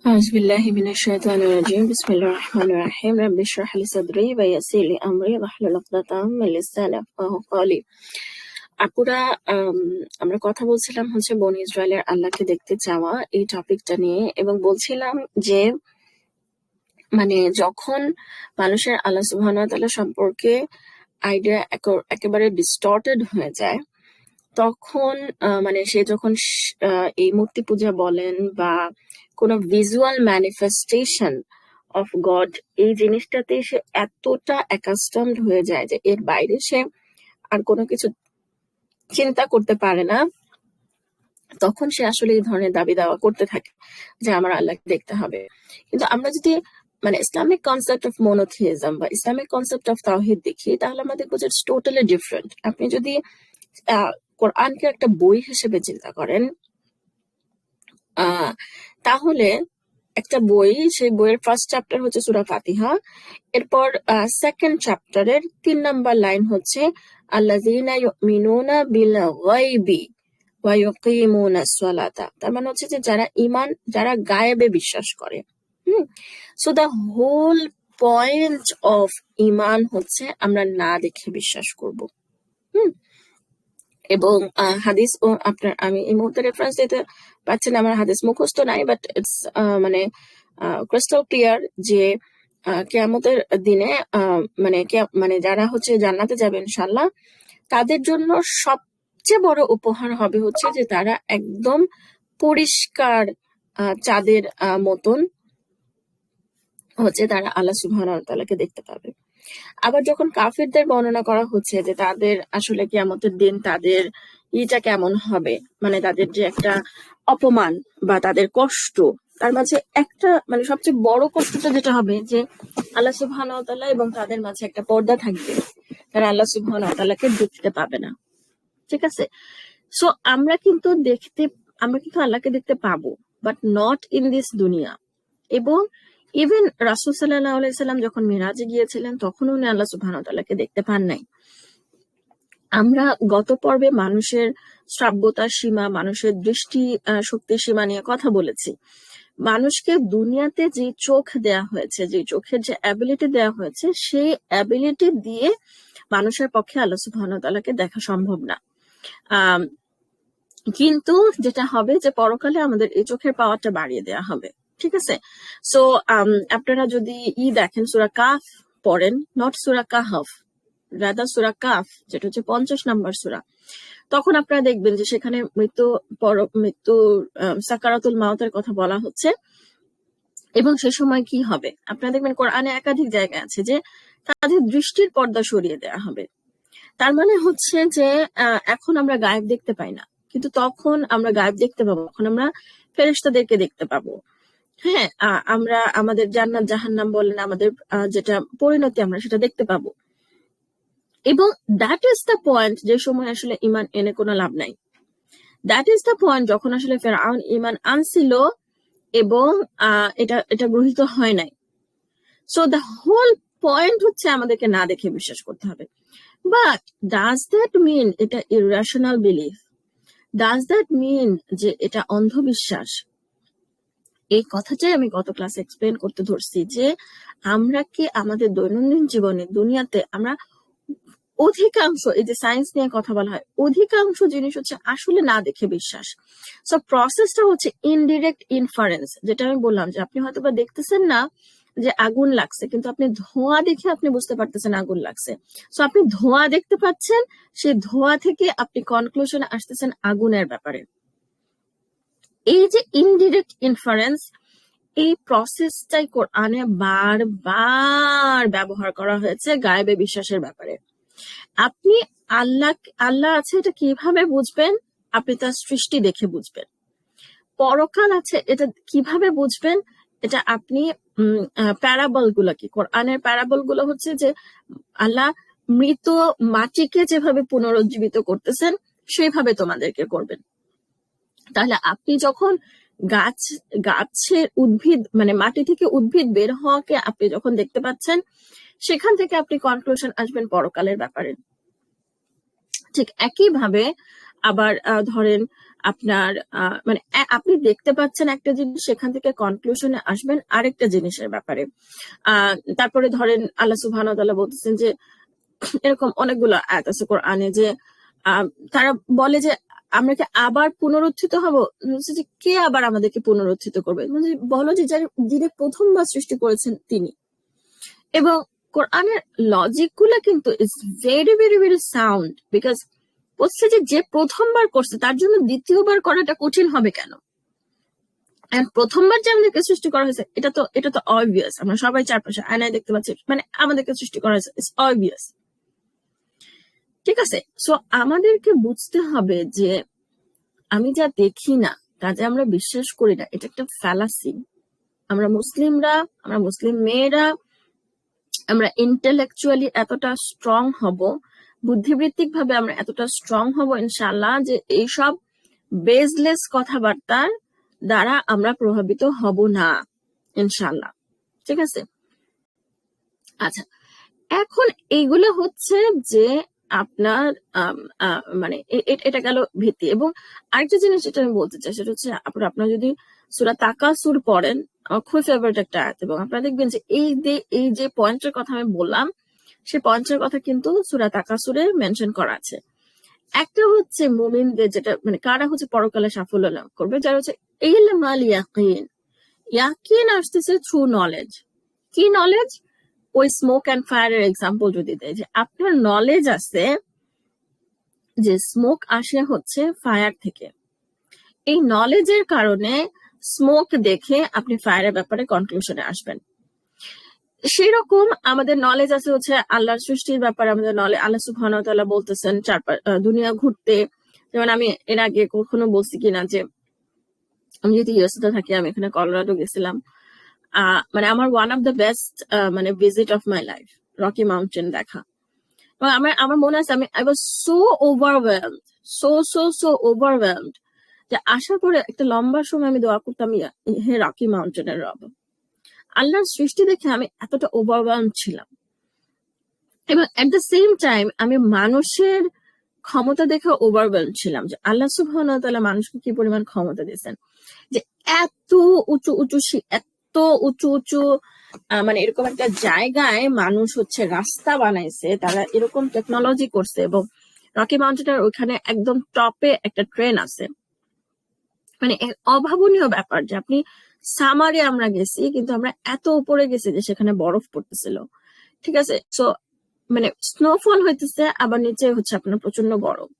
أعوذ بالله من الشيطان الرجيم بسم الله الرحمن الرحيم رب اشرح لي صدري ويسر لي أمري واحلل عقدة من লিসানি ইয়াফকাহু قولي। আপুরা, আমরা কথা বলছিলাম হচ্ছে বনি ইসরায়েলের আল্লাহকে দেখতে চাওয়া এই টপিকটা নিয়ে, এবং বলছিলাম যে মানে যখন মানুষের আল্লাহ সুবহানাহু ওয়া তাআলা সম্পর্কে আইডিয়া একেবারে ডিস্টর্টেড হয়ে যায়, তখন মানে সে যখন এই মূর্তি পূজা বলেন বা কোনো ভিজুয়াল ম্যানিফেস্টেশন অফ গড, এই জিনিসটাতে সে এতটা অ্যাকাস্টমড হয়ে যায় যে এর বাইরে সে আর কোনো কিছু চিন্তা করতে পারে না, তখন সে আসলে এই ধরনের দাবি দাওয়া করতে থাকে যে আমার আল্লাহকে দেখতে হবে। কিন্তু আমরা যদি মানে ইসলামিক কনসেপ্ট অফ মোনোথিইজম বা ইসলামিক কনসেপ্ট অফ তাওহীদ দেখি, তাহলে আমরা দেখবো যে টোটালি ডিফারেন্ট। আপনি যদি কোরআনকে একটা বই হিসেবে চিন্তা করেন, তাহলে একটা বই, সেই বইয়ের ফার্স্ট চ্যাপ্টার হচ্ছে সূরা ফাতিহা, এরপর সেকেন্ড চ্যাপ্টারের 3 নাম্বার লাইন হচ্ছে আল্লাযীনা ইউমিনুনা বিল গায়বি ওয়া ইউকিমুনাস সালাতা। তার মানে হচ্ছে যে যারা গায়েবে বিশ্বাস করে। So the whole point of ঈমান হচ্ছে আমরা না দেখে বিশ্বাস করব। এবং হাদিস, ও আমি এই মুহূর্তে রেফারেন্স দিতে পারছি না, আমার হাদিস মুখস্থ নাই, বাট ইটস মানে ক্রিস্টাল ক্লিয়ার যে কিয়ামতের দিনে মানে যারা হচ্ছে জান্নাতে যাবে ইনশাআল্লাহ, তাদের জন্য সবচেয়ে বড় উপহার হবে হচ্ছে যে তারা একদম পরিষ্কার চাঁদের মতন হচ্ছে তারা আল্লাহ সুবহানাহু ওয়া তাআলাকে দেখতে পাবে। আবার যখন কাফিরদের বর্ণনা করা হচ্ছে যে তাদের আসলে কিয়ামতের দিন তাদের ইটা কেমন হবে, মানে তাদের যে একটা অপমান বা তাদের কষ্ট, তার মাঝে একটা মানে সবচেয়ে বড় কষ্টটা যেটা হবে যে আল্লাহ সুবহানাহু ওয়া তাআলা এবং তাদের মাঝে একটা পর্দা থাকবে, তারা আল্লাহ সুবহানাহু ওয়া তাআলাকে দেখতে পাবে না। ঠিক আছে? সো আমরা কিন্তু আল্লাহকে দেখতে পাবো, বাট নট ইন দিস দুনিয়া। এবং ইভেন রাসূল সাল্লাল্লাহু আলাইহি সাল্লাম যখন মিরাজে গিয়েছিলেন, তখন উনি আল্লাহ সুবহানাহু ওয়া তাআলাকে দেখতে পান নাই। আমরা গত পর্বে মানুষের শ্রাব্যতার সীমা, মানুষের দৃষ্টি শক্তির সীমা নিয়ে কথা বলেছি। মানুষকে দুনিয়াতে যে চোখ দেয়া হয়েছে, যে চোখের যে অ্যাবিলিটি দেয়া হয়েছে, সেই অ্যাবিলিটি দিয়ে মানুষের পক্ষে আল্লাহ সুবহানাহু ওয়া তাআলাকে দেখা সম্ভব না। কিন্তু যেটা হবে যে পরকালে আমাদের এই চোখের পাওয়ারটা বাড়িয়ে দেওয়া হবে। ঠিক আছে? সো আপনারা যদি দেখেন, সূরা কাফ পড়েন, নট সূরা কাহফ, রাদার সূরা কাফ, যেটা হচ্ছে 50 নাম্বার সূরা, তখন আপনারা দেখবেন যে সেখানে মৃত্যু সাকারাতুল মাউতের কথা বলা হচ্ছে। এবং সে সময় কি হবে আপনারা দেখবেন কোরআনে একাধিক জায়গায় আছে যে তাদের দৃষ্টির পর্দা সরিয়ে দেওয়া হবে। তার মানে হচ্ছে যে এখন আমরা গায়েব দেখতে পাই না, কিন্তু তখন আমরা গায়েব দেখতে পাবো, তখন আমরা ফেরেশতাদেরকে দেখতে পাবো। হ্যাঁ, আমরা আমাদের জান্নাত জাহান্নাম বলেন, আমাদের যেটা পরিণতি, আমরা সেটা দেখতে পাবো। এবং দ্যাট ইজ দ্য পয়েন্ট যে সময় আসলে ঈমান এনে কোনো লাভ নাই। দ্যাট ইজ দ্য পয়েন্ট যখন আসলে ফিরআউন ঈমান আনছিল এবং এটা গ্রহীত হয় নাই। সো দ্য হোল পয়েন্ট হচ্ছে আমাদেরকে না দেখে বিশ্বাস করতে হবে। বাট ডাজ দ্যাট মিন এটা irrational belief? Does that mean যে এটা অন্ধবিশ্বাস? এই কথাটাই আমি গত ক্লাসে এক্সপ্লেন করতে ধরছি যে আমরা কি আমাদের দৈনন্দিন জীবনে দুনিয়াতে আমরা অধিকাংশ, এই যে সায়েন্স নিয়ে কথা বলা হয়, অধিকাংশ জিনিস হচ্ছে আসলে না দেখে বিশ্বাস। সো প্রসেসটা হচ্ছে ইনডিরেক্ট ইনফারেন্স, যেটা আমি বললাম যে আপনি হয়তো বা দেখতেছেন না যে আগুন লাগছে, কিন্তু আপনি ধোঁয়া দেখে আপনি বুঝতে পারতেছেন আগুন লাগছে। সো আপনি ধোঁয়া দেখতে পাচ্ছেন, সেই ধোঁয়া থেকে আপনি কনক্লুশনে আসতেছেন আগুনের ব্যাপারে। এই যে ইনডিরেক্ট ইনফারেন্স, এই প্রসেসটাই কোরআনে বারবার ব্যবহার করা হয়েছে গায়েবে বিশ্বাসের ব্যাপারে। আপনি আল্লাহ আছে এটা কিভাবে বুঝবেন? আপনি তার সৃষ্টি দেখে বুঝবেন। পরকাল আছে এটা কিভাবে বুঝবেন? এটা আপনি প্যারাবল গুলো, কি কোরআনের প্যারাবল গুলো হচ্ছে যে আল্লাহ মৃত মাটিকে যেভাবে পুনরুজ্জীবিত করতেছেন, সেইভাবে তোমাদেরকে করবেন। তাহলে আপনি যখন গাছের উদ্ভিদ, মানে মাটি থেকে উদ্ভিদ বের হওয়াকে আপনি যখন দেখতে পাচ্ছেন, সেখান থেকে আপনি কনক্লুশন আসবেন পরকালের ব্যাপারে। ঠিক একইভাবে আবার ধরেন আপনার মানে আপনি দেখতে পাচ্ছেন একটা জিনিস, সেখান থেকে কনক্লুশনে আসবেন আরেকটা জিনিসের ব্যাপারে। তারপরে ধরেন আল্লাহ সুবহানাহু ওয়া তাআলা বলতেছেন যে এরকম অনেকগুলো আয়াত আছে কোরআনে যে তারা বলে যে আমরা কি আবার পুনরুত্থিত হব? যে কে আবার আমাদেরকে পুনরুত্থিত করবে? মানে বলো যে যিনি প্রথমবার সৃষ্টি করেছেন তিনি। এবং কোরআনের লজিক গুলো কিন্তু is very very very sound, because বলছে যে প্রথমবার করছে তার জন্য দ্বিতীয়বার করাটা কঠিন হবে কেন? প্রথমবার যে আমাদেরকে সৃষ্টি করা হয়েছে এটা তো অবভিয়াস, আমরা সবাই চারপাশে আয়নায় দেখতে পাচ্ছি, মানে আমাদেরকে সৃষ্টি করা হয়েছে, ইটস অবভিয়াস। ঠিক আছে, সো আমাদেরকে বুঝতে হবে যে আমি যা দেখি না কাজে আমরা বিশ্বাস করি না, এটা একটা ফ্যালাসি। আমরা মুসলিমরা, আমরা মুসলিম মেয়েরা, আমরা ইন্টেলেকচুয়ালি এতটা স্ট্রং হব, বুদ্ধিবৃত্তিক ভাবে আমরা এতটা স্ট্রং হব ইনশাআল্লাহ যে এইসব বেসলেস কথাবার্তার দ্বারা আমরা প্রভাবিত হব না ইনশাআল্লাহ। ঠিক আছে, আচ্ছা এখন এইগুলো হচ্ছে যে আপনার মানে এটা গেল ভিত্তি। এবং আরেকটা জিনিস যেটা আমি বলতে চাই সেটা হচ্ছে আপনার যদি সূরা তাকাসুর পড়েন, আমার খুব ফেভারিট একটা আয়াত, এবং আপনারা দেখবেন যে এই যে পয়েন্টের কথা আমি বললাম সেই পয়েন্টের কথা কিন্তু সূরা তাকাসুরে মেনশন করা আছে। একটা হচ্ছে মুমিনদের, যেটা মানে কারা হচ্ছে পরকালে সাফল্য লাভ করবে, যারা হচ্ছে ইলমাল ইয়াকিন। ইয়াকিন আসতেছে থ্রু নলেজ। কি নলেজ? ওই স্মোক অ্যান্ড ফায়ারের এক্সাম্পল যদি দেয় যে আপনার নলেজ আছে যে স্মোক আসে হচ্ছে ফায়ার থেকে, এই নলেজের কারণে স্মোক দেখে আপনি ফায়ারের ব্যাপারে কনক্লুশনে আসবেন। সেরকম আমাদের নলেজ আছে হচ্ছে আল্লাহর সৃষ্টির ব্যাপারে, আমাদের নলেজ আল্লাহ সুবহানাহু ওয়া তাআলা বলতেছেন দুনিয়া ঘুরতে। যেমন আমি এর আগে কখনো বলছি কিনা যে আমি যেহেতু ইউএসএ থাকি, আমি এখানে কলোরাডো গেছিলাম, মানে আমার ওয়ান অফ দ্য বেস্ট মানে visit of my life Rocky mountain দেখা। আমার মনে আছে আমি I was so overwhelmed, so overwhelmed যে আসার পরে একটা লম্বা সময় আমি দোয়া করতাম, হে রকি মাউন্টেনের রব, আল্লাহর সৃষ্টি দেখে আমি এতটা ওভারওয়েলড ছিলাম। এবং এট দ্য সেম টাইম আমি মানুষের ক্ষমতা দেখে ওভারওয়েলড ছিলাম যে আল্লাহ সুবহানাহু ওয়া তাআলা মানুষকে কি পরিমাণ ক্ষমতা দিয়েছেন, যে এত উঁচু উঁচু এত উঁচু উঁচু মানে এরকম একটা জায়গায় মানুষ হচ্ছে রাস্তা বানাইছে, তারা এরকম টেকনোলজি করছে। এবং রকি মাউন্টেনের ওইখানে একদম টপে একটা ট্রেন আছে, মানে অভাবনীয় ব্যাপার যে আপনি সামারে আমরা গেছি কিন্তু আমরা এত উপরে গেছি যে সেখানে বরফ পড়তেছিল। ঠিক আছে, সো মানে স্নোফল হইতেছে, আবার নিচে হচ্ছে আপনার প্রচন্ড গরম।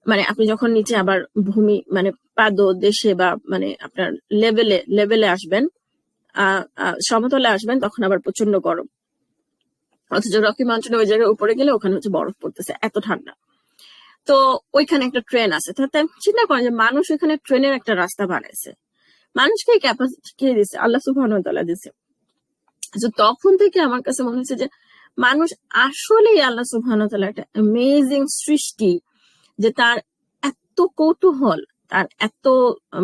মানে আপনি যখন নিচে আবার ভূমি মানে পাদ দেশে বা মানে আপনার লেভেলে আসবেন, সমতলে আসবেন, তখন আবার প্রচন্ড গরম। অথচ রকি মাউন্টেনে ওই জায়গায় উপরে গেলে ওখানে হচ্ছে বরফ পড়তেছে, এত ঠান্ডা। তো ওইখানে একটা ট্রেন আছে, তাই চিন্তা করেন যে মানুষ ওইখানে ট্রেনের একটা রাস্তা বানাইছে, মানুষকে ক্যাপাসিটি কে দিচ্ছে? আল্লাহ সুবহানাহু ওয়া তাআলা দিচ্ছে। তখন থেকে আমার কাছে মনে হচ্ছে যে মানুষ আসলেই আল্লাহ সুবহানাহু ওয়া তাআলা একটা অ্যামেজিং সৃষ্টি, যে তার এত কৌতূহল, তার এত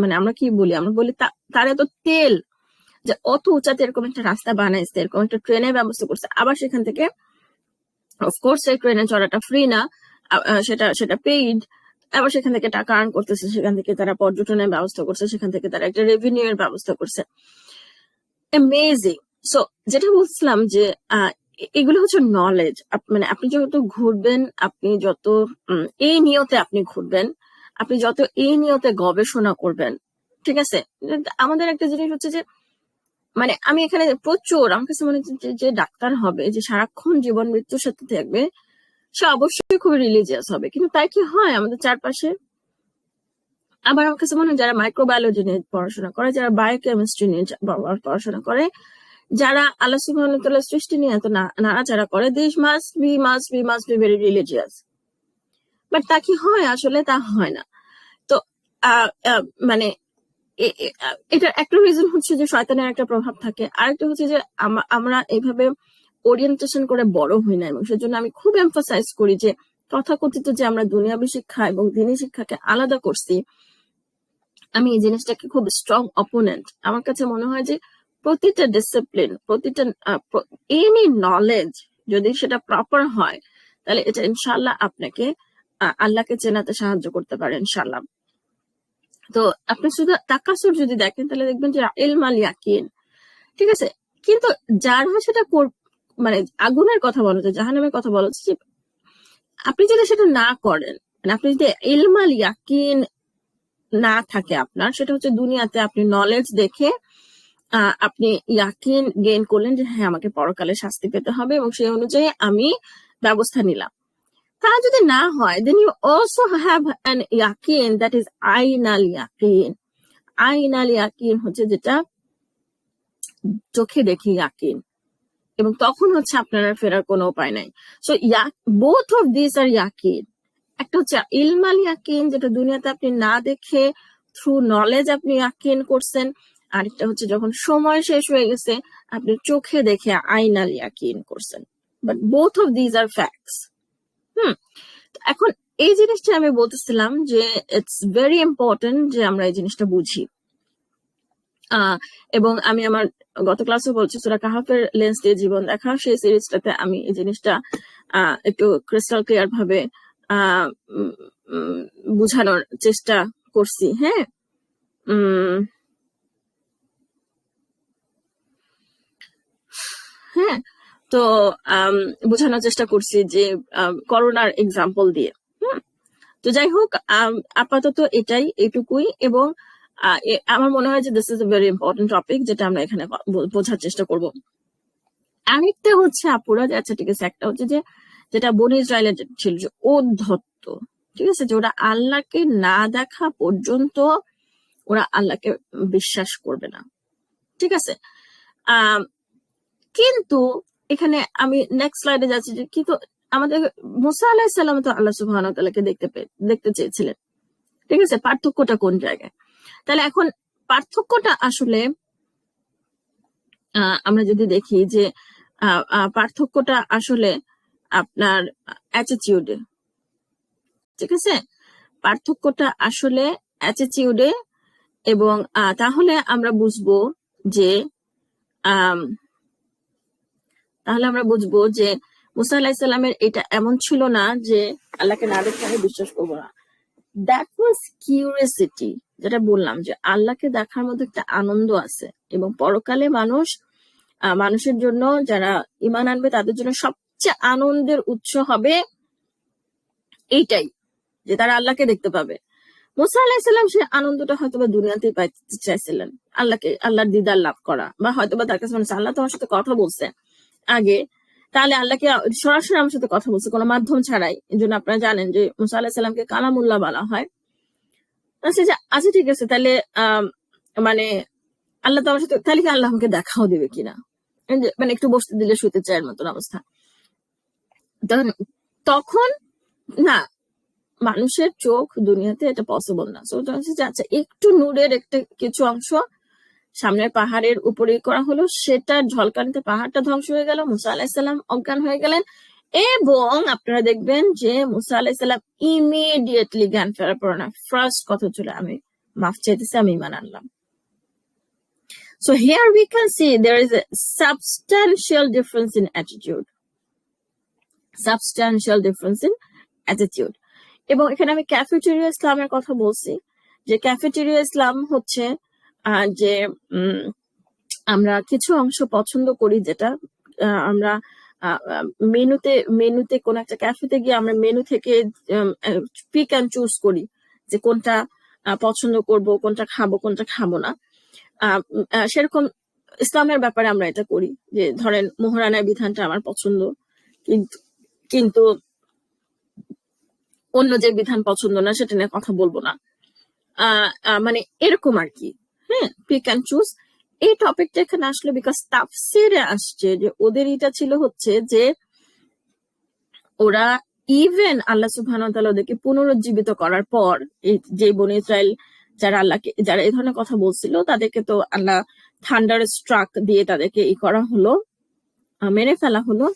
মানে আমরা কি বলি, আমরা বলি তার এত তেল যে অত উঁচাতে এরকম একটা রাস্তা বানাইছে, এরকম একটা ট্রেনের ব্যবস্থা করছে। আবার সেখান থেকে অফকোর্স এই ট্রেনে চড়াটা ফ্রি না, সেটা পেইড। আবার সেখান থেকে টাকা আর্ন করতেছে, সেখান থেকে তারা পর্যটনের ব্যবস্থা করছে, সেখান থেকে তারা একটা রেভিনিউ এর ব্যবস্থা করছে। অ্যামেজিং। সো যেটা বলছিলাম যে এগুলো হচ্ছে নলেজ। মানে আপনি যত ঘুরবেন, আপনি যত এই নিয়তে আপনি ঘুরবেন, আপনি যত এই নিয়তে গবেষণা করবেন, ঠিক আছে। আমাদের একটা জিনিস হচ্ছে যে মানে আমি এখানে প্রচুর, আমার কাছে মনে হচ্ছে যে ডাক্তার হবে, যে সারাক্ষণ জীবন মৃত্যুর সাথে থাকবে, সে অবশ্যই খুবই রিলিজিয়াস হবে। কিন্তু তাই কি হয় আমাদের চারপাশে? আবার আমার কাছে মনে হয় যারা মাইক্রোবায়োলজি নিয়ে পড়াশোনা করে, যারা বায়োকেমিস্ট্রি নিয়ে পড়াশোনা করে, যারা আল্লাহ সুবহানাহু ওয়া তাআলার সৃষ্টি নিয়ে এত নাড়াচাড়া করে, this must be very religious. But তা কি হয়? আসলে তা হয় না। তো মানে এটার একটা রিজন হচ্ছে যে শয়তানের একটা প্রভাব থাকে, আরেকটা হচ্ছে যে আমরা এইভাবে ওরিয়েন্টেশন করে বড় হই না। এবং সেজন্য আমি খুব এমফাসাইজ করি যে তথাকথিত যে আমরা দুনিয়াবী শিক্ষা এবং দিনী শিক্ষাকে আলাদা করছি, আমি এই জিনিসটাকে খুব স্ট্রং অপোনেন্ট। আমার কাছে মনে হয় যে প্রতিটা ডিসিপ্লিন, প্রতিটা এনি নলেজ যদি সেটা প্রপার হয়, তাহলে এটা ইনশাল্লাহ আপনাকে আল্লাহকে চেনাতে সাহায্য করতে পারে ইনশাআল্লাহ। তো আপনি শুধু তাকাসুর যদি দেখেন তাহলে দেখবেন যে ইলম আল ইয়াকিন, ঠিক আছে। কিন্তু যারা সেটা মানে আগুনের কথা বলা হচ্ছে, জাহান্নামের কথা বলা হচ্ছে, যে আপনি যদি সেটা না করেন, মানে আপনি যদি ইলম আল ইয়াকিন না থাকে আপনার, সেটা হচ্ছে দুনিয়াতে আপনি নলেজ দেখে আপনি ইয়াকিন গেইন করলেন যে হ্যাঁ আমাকে পরকালে শাস্তি পেতে হবে এবং সেই অনুযায়ী আমি ব্যবস্থা নিলাম। তা যদি না হয়, then you also have an yakin that is ainal yakin. ainal yakin হচ্ছে যেটা চোখে দেখে ইয়াকিন, এবং তখন হচ্ছে আপনারা ফেরার কোনো উপায় নাই। সো বোথ অফ দিস আর ইয়াকিন। একটা হচ্ছে ইলমাল ইয়াকিন, যেটা দুনিয়াতে আপনি না দেখে থ্রু নলেজ আপনি ইয়াকিন করছেন, আরেকটা হচ্ছে যখন সময় শেষ হয়ে গেছে আপনি চোখে দেখে আইনাল ইয়াকিন করছেন। But both of this are facts. এখন এই জিনিসটা আমি বলতেছিলাম যে ইটস ভেরি ইম্পর্টেন্ট যে আমরা এই জিনিসটা বুঝি। এবং আমি আমার গত ক্লাসে বলছি সূরা কাহাফের লেন্স দিয়ে জীবন দেখা, সেই সিরিজটাতে আমি এই জিনিসটা একটু ক্রিস্টাল ক্লিয়ার ভাবে বুঝানোর চেষ্টা করছি। হ্যাঁ, হ্যাঁ, তো বোঝানোর চেষ্টা করছি যে করোনার এক্সাম্পল দিয়ে। তো যাই হোক, আপাতত এইটুকুই। এবং আমার মনে হয় যে this is a very important topic, যেটা আমরা এখানে বোঝার চেষ্টা করব। আরেকটা হচ্ছে আপুরা, আচ্ছা ঠিক আছে, একটা হচ্ছে যে যেটা বনি ইসরায়েলের ছিল যে অধ্যত্ত, ঠিক আছে, যে ওরা আল্লাহকে না দেখা পর্যন্ত ওরা আল্লাহকে বিশ্বাস করবে না, ঠিক আছে। কিন্তু এখানে আমি নেক্সট স্লাইডে যাচ্ছি, যে কিন্তু আমাদের মুসা আলাইহিস সালাম তো আল্লাহ সুবহানাহু ওয়া তাআলাকে দেখতে চেয়েছিলেন, ঠিক আছে। পার্থক্যটা কোন জায়গায়? তাহলে এখন পার্থক্যটা আসলে আমরা যদি দেখি যে পার্থক্যটা আসলে আপনার অ্যাটিটিউডে, ঠিক আছে, পার্থক্যটা আসলে অ্যাটিটিউডে। এবং তাহলে আমরা বুঝবো যে মুসা আলাইহিস সালামের এটা এমন ছিল না যে আল্লাহকে না দেখে আমি বিশ্বাস করবো না। দ্যাট ওয়াজ কিউরিয়াসিটি, যেটা বললাম যে আল্লাহকে দেখার মধ্যে একটা আনন্দ আছে, এবং পরকালে মানুষের জন্য, যারা ঈমান আনবে তাদের জন্য সবচেয়ে আনন্দের উৎস হবে এইটাই, যে তারা আল্লাহকে দেখতে পাবে। মুসা আলাইহিস সালাম সেই আনন্দটা হয়তোবা দুনিয়াতেই পাইতে চাইছিলেন, আল্লাহর দিদার লাভ করা, বা হয়তোবা তার কাছে মনে হচ্ছে আল্লাহ তোমার সাথে কথা বলছে আগে, তাহলে আল্লাহকে সরাসরি আমার সাথে কথা বলছে কোনো মাধ্যম ছাড়াই। এই জন্য আপনারা জানেন যে মুসা আলাইহিস সালামকে কালামুল্লাহ বলা হয়। আচ্ছা ঠিক আছে, তাহলে মানে আল্লাহ তো আমার সাথে, তাহলে কি আল্লাহ আমাকে দেখাও দেবে কিনা, মানে একটু বসতে দিলে শুতে চায়ের মতন অবস্থা। তখন না, মানুষের চোখ দুনিয়াতে এটা পসিবল না। সো আচ্ছা, একটু নূরের একটা কিছু অংশ সামনের পাহাড়ের উপরে করা হলো, সেটা ঝলকানিতে পাহাড়টা ধ্বংস হয়ে গেল, মুসা আলাইহিস সালাম অজ্ঞান হয়ে গেলেন, এবং আপনারা দেখবেন যে মুসা আলাইহিস সালাম ইমিডিয়েটলি জ্ঞান ফেরার পর না, ফার্স্ট কথা ছিল আমি মাফ চাইতেছি, আমি ঈমান আনলাম। So here we can see there is a substantial difference in attitude. Substantial difference in attitude. এবং এখানে আমি ক্যাফেটেরিয়া ইসলামের কথা বলছি, যে ক্যাফেটেরিয়া ইসলাম হচ্ছে যে আমরা কিছু অংশ পছন্দ করি, যেটা আমরা মেনুতে কোন একটা ক্যাফেতে গিয়ে আমরা মেনু থেকে পিক অ্যান্ড চুজ করি যে কোনটা পছন্দ করব, কোনটা খাবো না। সেরকম ইসলামের ব্যাপারে আমরা এটা করি, যে ধরেন মোহরানার বিধানটা আমার পছন্দ, কিন্তু অন্য যে বিধান পছন্দ না সেটা নিয়ে কথা বলবো না, মানে এরকম আর কি। হ্যাঁ, পিক অ্যান্ড চুজ। এই টপিকটা এখানে আসলে বিকজ তাফসিরে আসছে যে ওদের এটা ছিল হচ্ছে যে ওরা ইভেন আল্লাহ সুবহানাহু ওয়া তাআলা ওদেরকে পুনরুজ্জীবিত করার পর, এই যে বনী ইসরাইল যারা এই ধরনের কথা বলছিল তাদেরকে তো আল্লাহ থান্ডার স্ট্রাক দিয়ে তাদেরকে করা হলো, মেরে ফেলা হলো।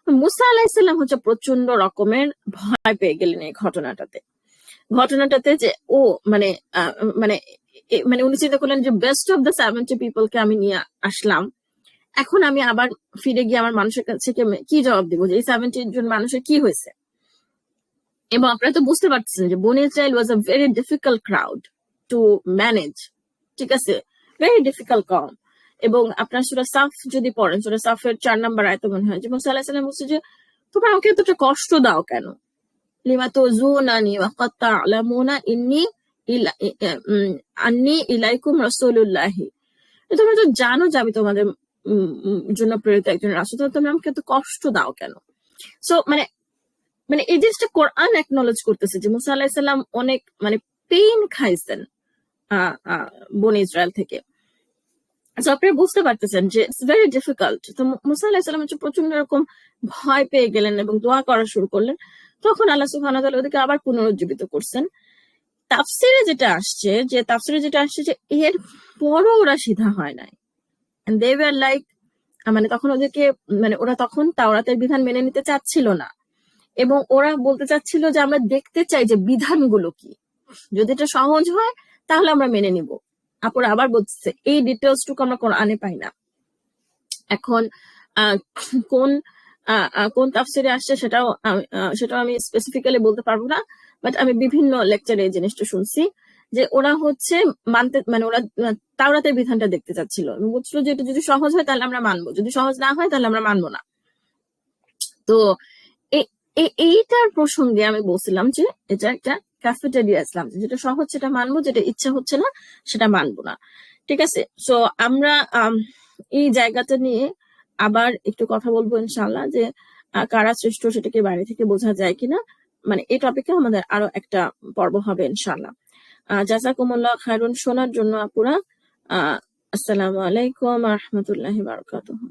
মুসা আলাইহিস সালাম হচ্ছে প্রচন্ড রকমের ভয় পেয়ে গেলেন এই ঘটনাটাতে যে ও মানে মানে মানে উনি চিন্তা করলেন যে বেস্ট অফ দ্য 70 পিপলকে আমি নিয়ে আসলাম, এখন আমি আবার ফিরে গিয়ে আমার মানুষের কাছে কি জবাব দিব যে এই 70 জন মানুষের কি হয়েছে। এবং আপনারা তো বুঝতে পারছেন যে বনি Israel was a very difficult crowd to manage, ঠিক আছে, ভেরি ডিফিকাল্ট কম। এবং আপনার সূরা সাফ যদি পড়েন, সূরা সাফের 4 নম্বর আয়াতে মনে হয় যে মুসা আলাইহিস সালাম বলছে যে তোমরা আমাকে এতটা কষ্ট দাও কেন, লিমা তুযুনানি ওয়া কাদ তা'লামুনা আন্নী ইলাইকুম রাসূলুল্লাহি, তোমরা তো জানো যে আমি তোমাদের জন্য প্রেরিত একজন রাসূল, তোমরা আমাকে এত কষ্ট দাও কেন। সো মানে মানে এই জিনিসটা কোরআন একনলেজ করতেছে যে মুসা আলাহিসাল্লাম অনেক মানে পেইন খাইছেন বনি ইসরায়েল থেকে। আচ্ছা, আপনারা বুঝতে পারতেছেন যে ইটস ভেরি ডিফিকাল্ট। তো মুসা আলাহিসাল্লাম হচ্ছে প্রচন্ড রকম ভয় পেয়ে গেলেন এবং দোয়া করা শুরু করলেন। তখন আল্লাহ সুবহানাহু ওয়া তাআলা ওদেরকে আবার পুনরুজ্জীবিত করছেন। তাফসিরে যেটা আসছে যে এর পরও ওরা সিধা হয় নাই, এন্ড দে ওয়্যার লাইক, মানে তখন ওদেরকে, মানে ওরা তখন তাওরাতের বিধান মেনে নিতে চাচ্ছিল না এবং ওরা বলতে চাচ্ছিল যে আমরা দেখতে চাই যে বিধানগুলো কি, যদি এটা সহজ হয় তাহলে আমরা মেনে নিব। আপুরা আবার বলছে এই ডিটেলস টুকু আমরা কোরআনে পাই না। এখন কোন কোন তাফসিরে আসছে সেটাও আমি স্পেসিফিক্যালি বলতে পারবো না, বাট আমি বিভিন্ন লেকচারে এই জিনিসটা শুনছি যে ওরা হচ্ছে মানতে, মানে ওরা তাওরাতের বিধানটা দেখতে চাচ্ছিল এবং বলছিল যে এটা যদি সহজ হয় তাহলে আমরা মানবো, যদি সহজ না হয় তাহলে আমরা মানবো না। তো এইটার প্রসঙ্গে আমি বলছিলাম যে এটা একটা ক্যাফেটেরিয়া ইসলাম, যেটা সহজ সেটা মানবো, যেটা ইচ্ছা হচ্ছে না সেটা মানবো না, ঠিক আছে। সো আমরা এই জায়গাটা নিয়ে আবার একটু কথা বলবো ইনশাল্লাহ, যে কারা শ্রেষ্ঠ সেটাকে বাইরে থেকে বোঝা যায় কিনা, মানে এই টপিকে আমাদের আরো একটা পর্ব হবে ইনশাল্লাহ। জাযাকুমুল্লাহ খায়রুন শোনার জন্য আপুরা। আসসালামু আলাইকুম ওয়া রাহমাতুল্লাহি ওয়া বারাকাতুহু।